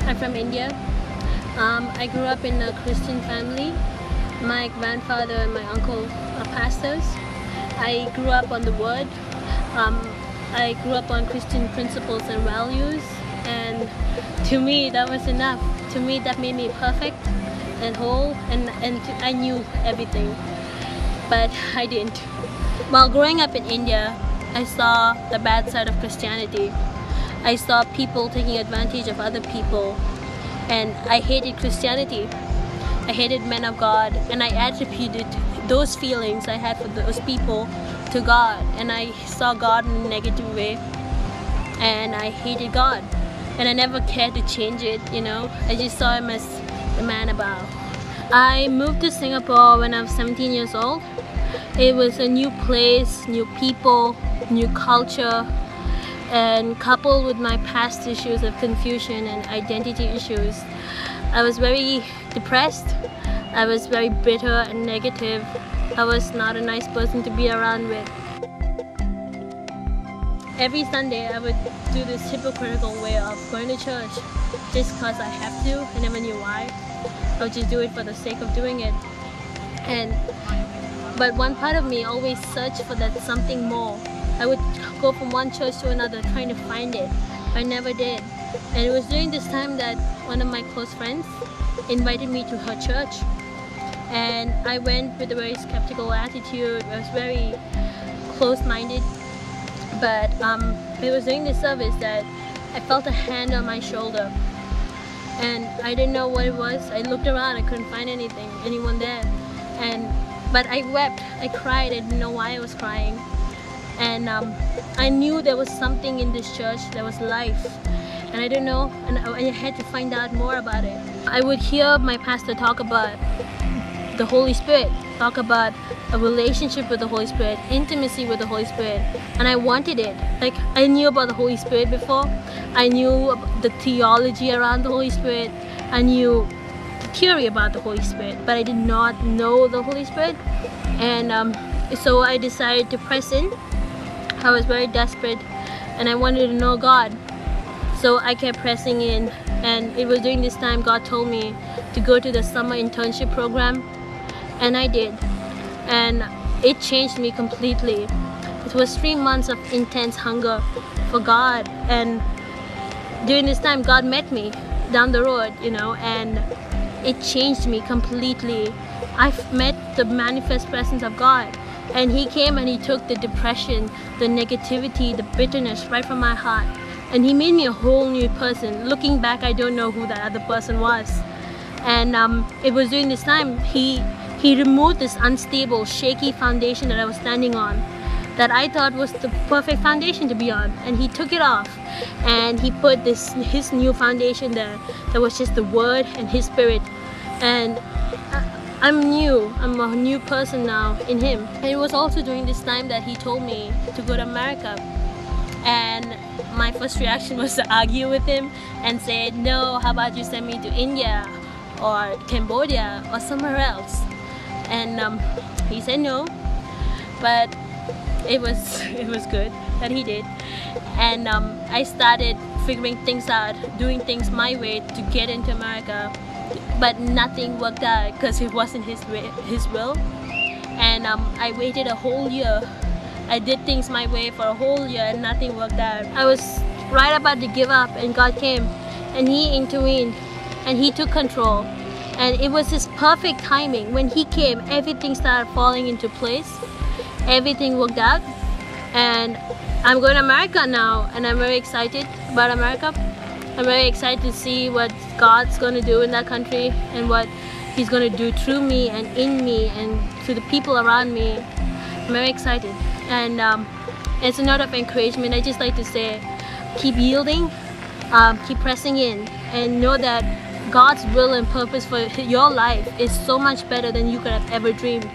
I'm from India. I grew up in a Christian family. My grandfather and my uncle are pastors. I grew up on the Word. I grew up on Christian principles and values, and to me that was enough. To me that made me perfect and whole, and I knew everything, but I didn't. While growing up in India, I saw the bad side of Christianity. I saw people taking advantage of other people, and I hated Christianity. I hated men of God, and I attributed those feelings I had for those people to God, and I saw God in a negative way, and I hated God, and I never cared to change it, you know. I just saw him as the man above. I moved to Singapore when I was 17 years old. It was a new place, new people, new culture, and coupled with my past issues of confusion and identity issues, I was very depressed. I was very bitter and negative. I was not a nice person to be around with. Every Sunday I would do this hypocritical way of going to church just because I have to. I never knew why. I would just do it for the sake of doing it. But one part of me always searched for that something more. I would go from one church to another trying to find it, but I never did. And it was during this time that one of my close friends invited me to her church, and I went with a very skeptical attitude. I was very close-minded, but it was during the service that I felt a hand on my shoulder, and I didn't know what it was. I looked around, I couldn't find anyone there, but I wept, I cried. I didn't know why I was crying. And I knew there was something in this church, there was life, and I didn't know, and I had to find out more about it. I would hear my pastor talk about the Holy Spirit, talk about a relationship with the Holy Spirit, intimacy with the Holy Spirit, and I wanted it. Like, I knew about the Holy Spirit before. I knew the theology around the Holy Spirit. I knew the theory about the Holy Spirit, but I did not know the Holy Spirit. And so I decided to press in. I was very desperate, and I wanted to know God. So I kept pressing in, and it was during this time God told me to go to the summer internship program, and I did. And it changed me completely. It was 3 months of intense hunger for God, and during this time God met me down the road, you know, and it changed me completely. I've met the manifest presence of God. And he came and he took the depression, the negativity, the bitterness right from my heart. And he made me a whole new person. Looking back, I don't know who that other person was. And it was during this time, he removed this unstable, shaky foundation that I was standing on, that I thought was the perfect foundation to be on. And he took it off, and he put his new foundation there, that was just the Word and his Spirit. And I'm a new person now in him. And it was also during this time that he told me to go to America, and my first reaction was to argue with him and say, no, how about you send me to India or Cambodia or somewhere else. And he said no, but it was good that he did. And I started figuring things out, doing things my way to get into America. But nothing worked out because it wasn't his will. And I waited a whole year. I did things my way for a whole year, and nothing worked out. I was right about to give up, and God came and he intervened and he took control. And it was his perfect timing. When he came, everything started falling into place. Everything worked out, and I'm going to America now, and I'm very excited about America. I'm very excited to see what God's going to do in that country, and what he's going to do through me and in me and to the people around me. I'm very excited, and it's a note of encouragement. I just like to say, keep yielding, keep pressing in, and know that God's will and purpose for your life is so much better than you could have ever dreamed.